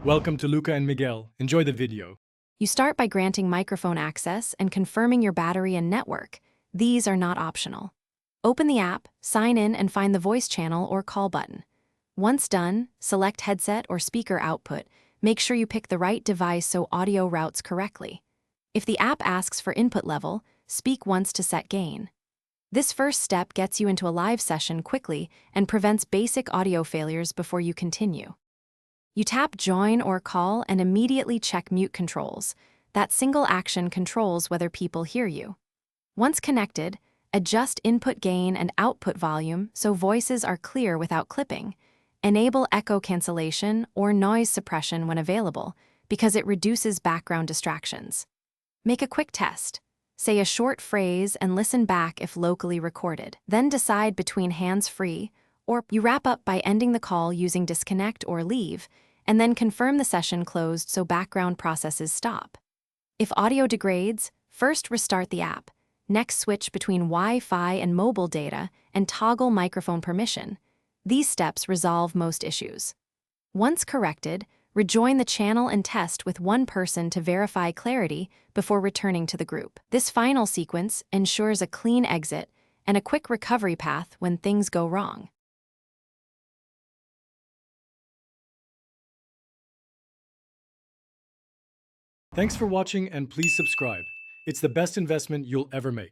Welcome to Luca and Miguel. Enjoy the video. You start by granting microphone access and confirming your battery and network. These are not optional. Open the app, sign in, and find the voice channel or call button. Once done, select headset or speaker output. Make sure you pick the right device so audio routes correctly. If the app asks for input level, speak once to set gain. This first step gets you into a live session quickly and prevents basic audio failures before you continue. You tap Join or Call and immediately check mute controls. That single action controls whether people hear you. Once connected, adjust input gain and output volume so voices are clear without clipping. Enable echo cancellation or noise suppression when available because it reduces background distractions. Make a quick test. Say a short phrase and listen back if locally recorded. Then decide between hands-free, or you wrap up by ending the call using disconnect or leave, and then confirm the session closed so background processes stop. If audio degrades, first restart the app. Next, switch between Wi-Fi and mobile data and toggle microphone permission. These steps resolve most issues. Once corrected, rejoin the channel and test with one person to verify clarity before returning to the group. This final sequence ensures a clean exit and a quick recovery path when things go wrong. Thanks for watching and please subscribe. It's the best investment you'll ever make.